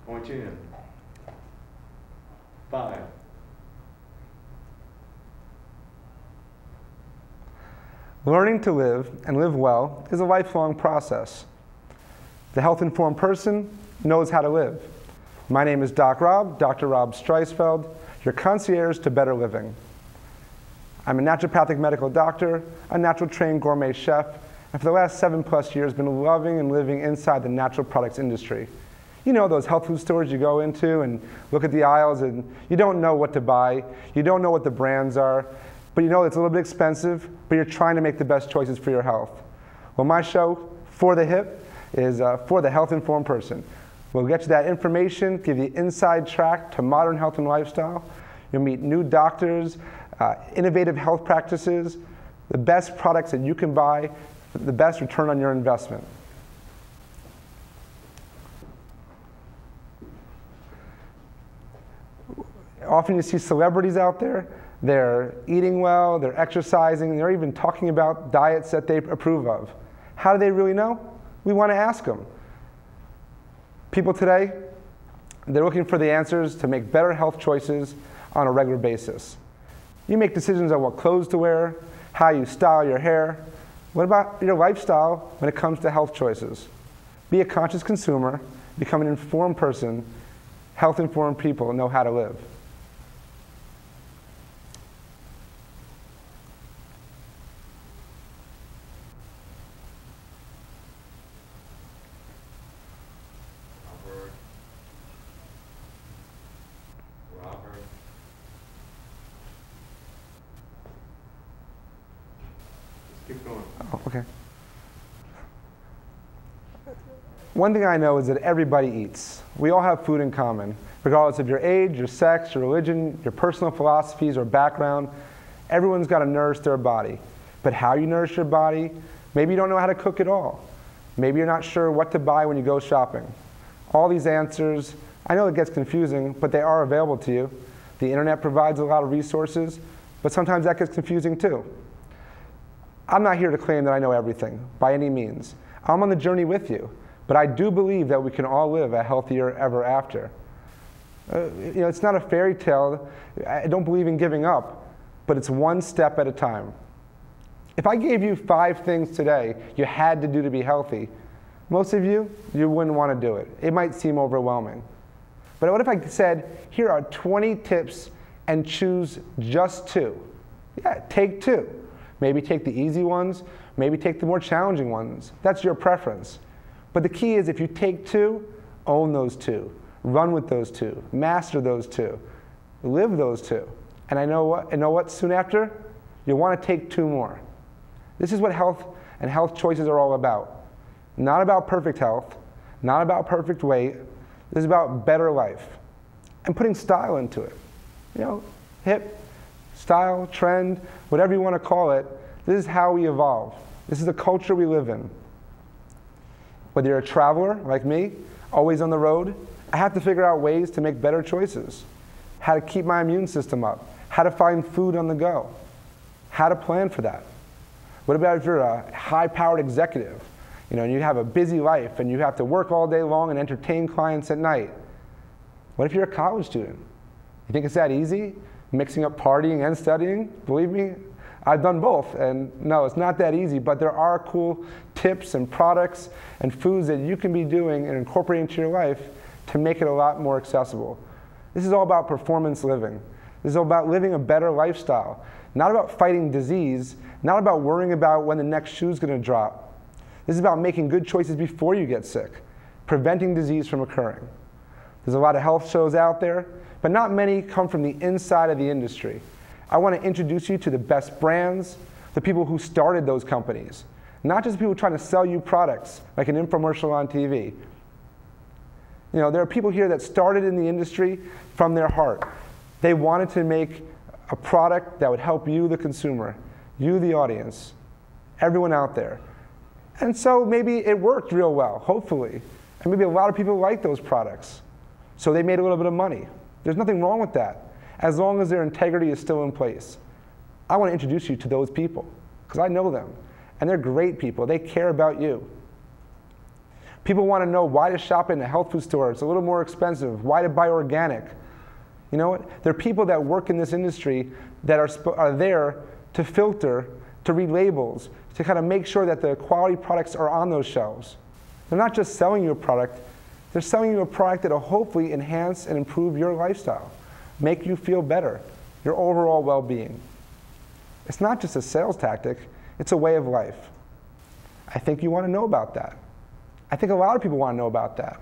I want you in. 5. Learning to live and live well is a lifelong process. The health-informed person knows how to live. My name is Dr. Rob Streisfeld, your concierge to better living. I'm a naturopathic medical doctor, a natural trained gourmet chef, and for the last 7+ years been loving and living inside the natural products industry. You know those health food stores you go into and look at the aisles and you don't know what to buy, you don't know what the brands are, but you know it's a little bit expensive, but you're trying to make the best choices for your health. Well, my show, For the Hip, is for the health-informed person. We'll get you that information, give you inside track to modern health and lifestyle. You'll meet new doctors, innovative health practices, the best products that you can buy, the best return on your investment. Often you see celebrities out there, they're eating well, they're exercising, they're even talking about diets that they approve of. How do they really know? We want to ask them. People today, they're looking for the answers to make better health choices on a regular basis. You make decisions on what clothes to wear, how you style your hair. What about your lifestyle when it comes to health choices? Be a conscious consumer, become an informed person. Health-informed people know how to live. Robert. Just keep going. Oh, okay. One thing I know is that everybody eats. We all have food in common. Regardless of your age, your sex, your religion, your personal philosophies or background, everyone's got to nourish their body. But how you nourish your body, maybe you don't know how to cook at all. Maybe you're not sure what to buy when you go shopping. All these answers, I know it gets confusing, but they are available to you. The internet provides a lot of resources, but sometimes that gets confusing too. I'm not here to claim that I know everything, by any means. I'm on the journey with you, but I do believe that we can all live a healthier ever after. It's not a fairy tale. I don't believe in giving up, but it's one step at a time. If I gave you 5 things today you had to do to be healthy, most of you wouldn't want to do it. It might seem overwhelming. But what if I said, here are 20 tips and choose just 2? Yeah, take 2. Maybe take the easy ones, maybe take the more challenging ones. That's your preference. But the key is if you take 2, own those 2. Run with those 2. Master those 2. Live those 2. And know what? Soon after, you'll want to take 2 more. This is what health and health choices are all about. Not about perfect health, not about perfect weight. This is about better life and putting style into it. Hip, style, trend, whatever you want to call it. This is how we evolve. This is the culture we live in. Whether you're a traveler like me, always on the road, I have to figure out ways to make better choices. How to keep my immune system up. How to find food on the go. How to plan for that. What about if you're a high-powered executive, and you have a busy life and you have to work all day long and entertain clients at night? What if you're a college student? You think it's that easy, mixing up partying and studying? Believe me, I've done both, and no, it's not that easy, but there are cool tips and products and foods that you can be doing and incorporating into your life to make it a lot more accessible. This is all about performance living. This is all about living a better lifestyle, not about fighting disease, not about worrying about when the next shoe's going to drop. This is about making good choices before you get sick, preventing disease from occurring. There's a lot of health shows out there, but not many come from the inside of the industry. I want to introduce you to the best brands, the people who started those companies, not just people trying to sell you products like an infomercial on TV. There are people here that started in the industry from their heart. They wanted to make a product that would help you, the consumer, you, the audience, everyone out there. And so maybe it worked real well, hopefully. And maybe a lot of people like those products. So they made a little bit of money. There's nothing wrong with that, as long as their integrity is still in place. I want to introduce you to those people, because I know them. And they're great people. They care about you. People want to know why to shop in a health food store. It's a little more expensive. Why to buy organic? You know what? There are people that work in this industry that are there to filter, to read labels, to kind of make sure that the quality products are on those shelves. They're not just selling you a product, they're selling you a product that will hopefully enhance and improve your lifestyle, make you feel better, your overall well-being. It's not just a sales tactic, it's a way of life. I think you want to know about that. I think a lot of people want to know about that.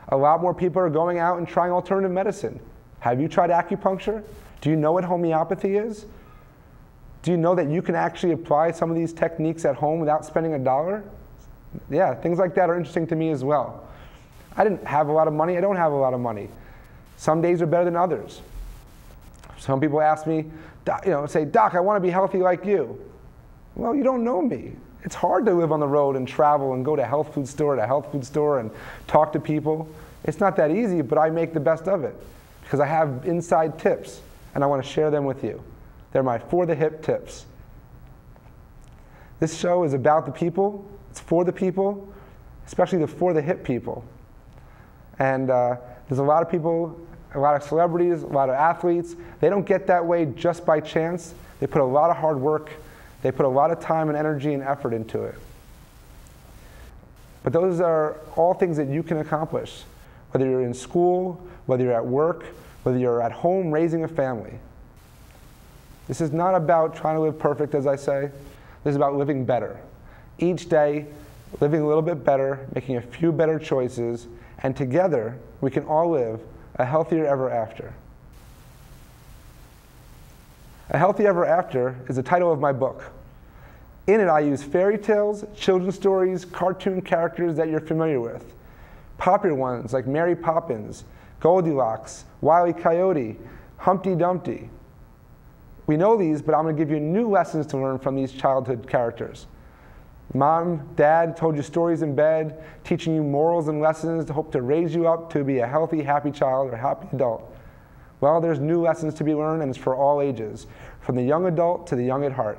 A lot more people are going out and trying alternative medicine. Have you tried acupuncture? Do you know what homeopathy is? Do you know that you can actually apply some of these techniques at home without spending $1? Yeah, things like that are interesting to me as well. I didn't have a lot of money. I don't have a lot of money. Some days are better than others. Some people ask me, say, Doc, I want to be healthy like you. Well, you don't know me. It's hard to live on the road and travel and go to health food store to health food store and talk to people. It's not that easy, but I make the best of it because I have inside tips and I want to share them with you. They're my for the hip tips. This show is about the people. It's for the people, especially the for the hip people. And there's a lot of people, a lot of celebrities, a lot of athletes. They don't get that way just by chance. They put a lot of hard work. They put a lot of time and energy and effort into it. But those are all things that you can accomplish, whether you're in school, whether you're at work, whether you're at home raising a family. This is not about trying to live perfect, as I say. This is about living better. Each day, living a little bit better, making a few better choices, and together, we can all live a healthier ever after. A Healthy Ever After is the title of my book. In it, I use fairy tales, children's stories, cartoon characters that you're familiar with. Popular ones like Mary Poppins, Goldilocks, Wile E. Coyote, Humpty Dumpty. We know these, but I'm going to give you new lessons to learn from these childhood characters. Mom, Dad told you stories in bed, teaching you morals and lessons to hope to raise you up to be a healthy, happy child or happy adult. Well, there's new lessons to be learned, and it's for all ages, from the young adult to the young at heart.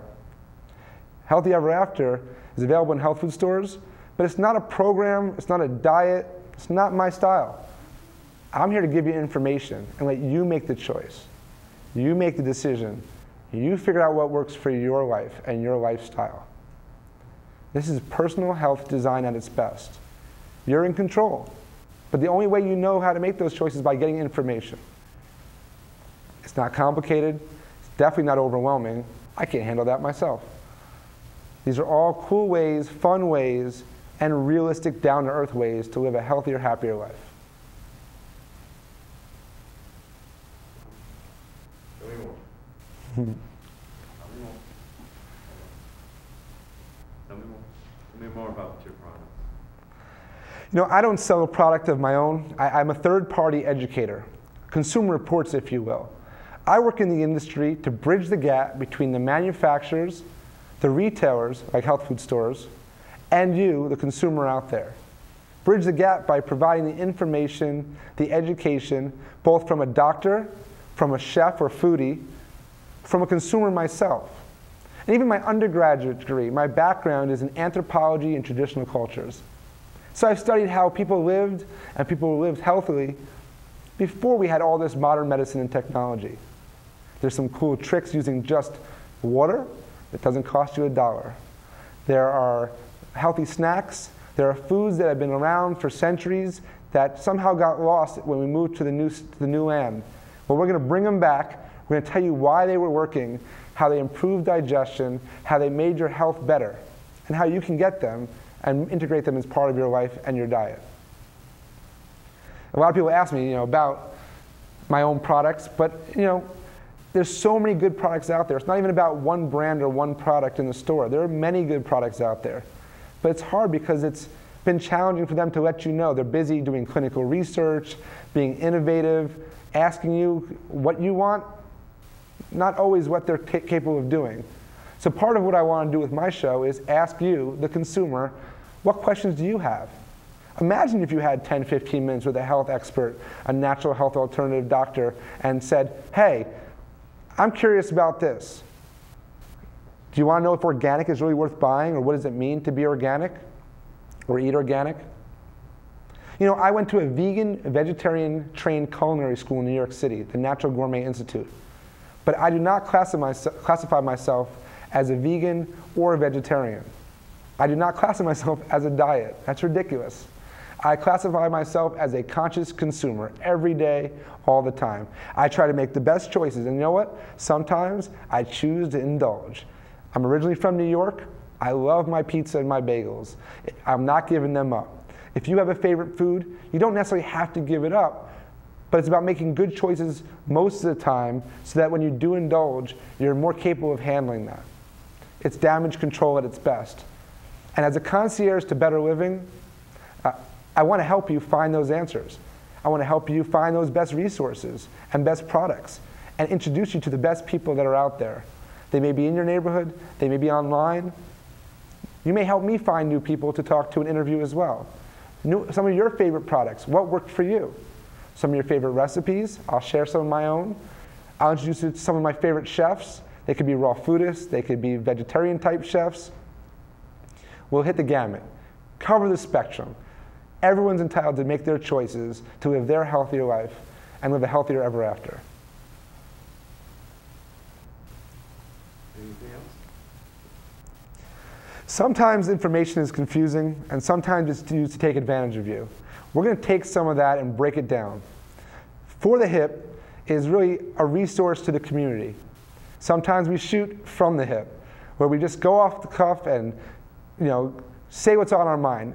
Healthy Ever After is available in health food stores, but it's not a program, it's not a diet, it's not my style. I'm here to give you information and let you make the choice. You make the decision. You figure out what works for your life and your lifestyle. This is personal health design at its best. You're in control, but the only way you know how to make those choices is by getting information. It's not complicated. It's definitely not overwhelming. I can't handle that myself. These are all cool ways, fun ways, and realistic, down-to-earth ways to live a healthier, happier life. Tell me more. Tell me more about your product. You know, I don't sell a product of my own. I'm a third-party educator, consumer reports, if you will. I work in the industry to bridge the gap between the manufacturers, the retailers, like health food stores, and you, the consumer out there. Bridge the gap by providing the information, the education, both from a doctor, from a chef or foodie, from a consumer myself. And even my undergraduate degree, my background is in anthropology and traditional cultures. So I've studied how people lived and people lived healthily before we had all this modern medicine and technology. There's some cool tricks using just water that doesn't cost you $1. There are healthy snacks. There are foods that have been around for centuries that somehow got lost when we moved to the new land. But we're going to bring them back. We're going to tell you why they were working, how they improved digestion, how they made your health better, and how you can get them and integrate them as part of your life and your diet. A lot of people ask me, about my own products, but there's so many good products out there. It's not even about one brand or one product in the store. There are many good products out there. But it's hard because it's been challenging for them to let you know. They're busy doing clinical research, being innovative, asking you what you want, not always what they're capable of doing. So part of what I want to do with my show is ask you, the consumer, what questions do you have? Imagine if you had 10, 15 minutes with a health expert, a natural health alternative doctor, and said, hey, I'm curious about this. Do you want to know if organic is really worth buying, or what does it mean to be organic or eat organic? You know, I went to a vegan, vegetarian trained culinary school in New York City, the Natural Gourmet Institute. But I do not classify myself as a vegan or a vegetarian. I do not classify myself as a diet. That's ridiculous. I classify myself as a conscious consumer every day, all the time. I try to make the best choices, and you know what? Sometimes I choose to indulge. I'm originally from New York. I love my pizza and my bagels. I'm not giving them up. If you have a favorite food, you don't necessarily have to give it up, but it's about making good choices most of the time so that when you do indulge, you're more capable of handling that. It's damage control at its best. And as a concierge to better living, I want to help you find those answers. I want to help you find those best resources and best products and introduce you to the best people that are out there. They may be in your neighborhood, they may be online. You may help me find new people to talk to and interview as well. Some of your favorite products, what worked for you? Some of your favorite recipes, I'll share some of my own. I'll introduce you to some of my favorite chefs. They could be raw foodists, they could be vegetarian type chefs. We'll hit the gamut, cover the spectrum. Everyone's entitled to make their choices to live their healthier life and live a healthier ever after. Anything else? Sometimes information is confusing, and sometimes it's used to take advantage of you. We're going to take some of that and break it down. For the Hip is really a resource to the community. Sometimes we shoot from the hip, where we just go off the cuff and say what's on our mind.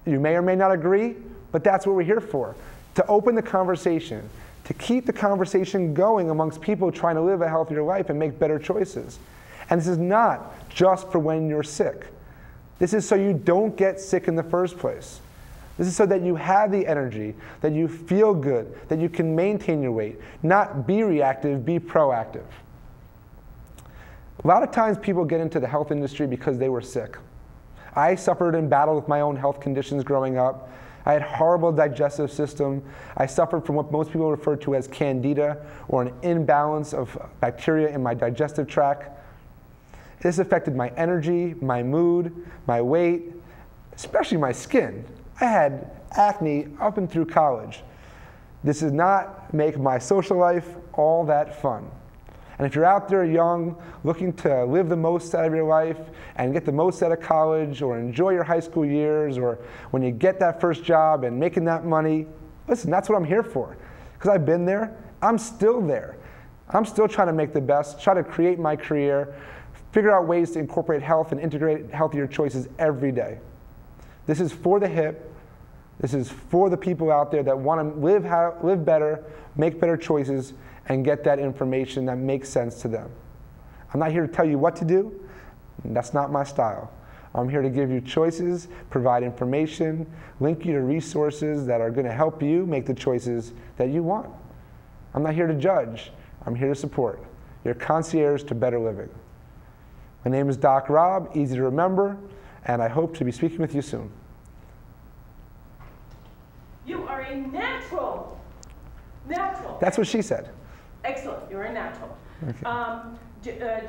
You may or may not agree, but that's what we're here for, to open the conversation, to keep the conversation going amongst people trying to live a healthier life and make better choices. And this is not just for when you're sick. This is so you don't get sick in the first place. This is so that you have the energy, that you feel good, that you can maintain your weight, not be reactive, be proactive. A lot of times people get into the health industry because they were sick. I suffered and battled with my own health conditions growing up. I had horrible digestive system. I suffered from what most people refer to as candida, or an imbalance of bacteria in my digestive tract. This affected my energy, my mood, my weight, especially my skin. I had acne up and through college. This does not make my social life all that fun. And if you're out there young, looking to live the most out of your life and get the most out of college or enjoy your high school years, or when you get that first job and making that money, listen, that's what I'm here for. Because I've been there, I'm still there. I'm still trying to make the best, try to create my career, figure out ways to incorporate health and integrate healthier choices every day. This is for the hip. This is for the people out there that want to live better, make better choices, and get that information that makes sense to them. I'm not here to tell you what to do. That's not my style. I'm here to give you choices, provide information, link you to resources that are going to help you make the choices that you want. I'm not here to judge. I'm here to support. Your concierge to better living. My name is Doc Rob, easy to remember, and I hope to be speaking with you soon. You are a natural. Natural. That's what she said. Excellent. You're a natural. Okay.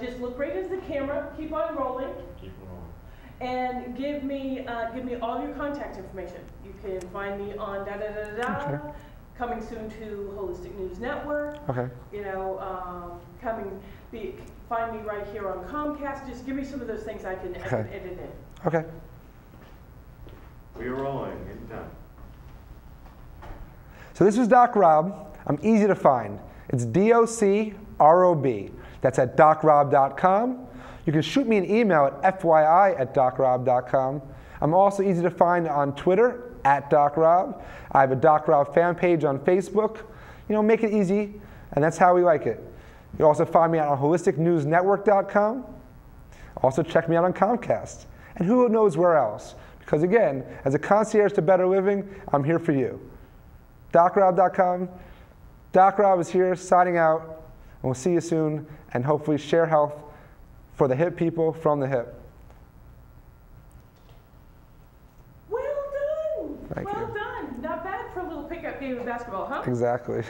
Just look right into the camera. Keep on rolling. Keep it on. And give me all your contact information. You can find me on Okay. Coming soon to Holistic News Network. Okay. Find me right here on Comcast. Just give me some of those things I can edit in. Okay. We are rolling. Anytime. So this is Doc Rob. I'm easy to find. It's DOCROB. That's at docrob.com. You can shoot me an email at fyi@docrob.com. I'm also easy to find on Twitter @DocRob. I have a Doc Rob fan page on Facebook. Make it easy, and that's how we like it. You also find me on holisticnewsnetwork.com. Also check me out on Comcast. And who knows where else? Because again, as a concierge to better living, I'm here for you. DocRob.com. Doc Rob is here, signing out, and we'll see you soon, and hopefully share health for the hip people from the hip. Well done. Thank you. Well done. Not bad for a little pickup game of basketball, huh? Exactly.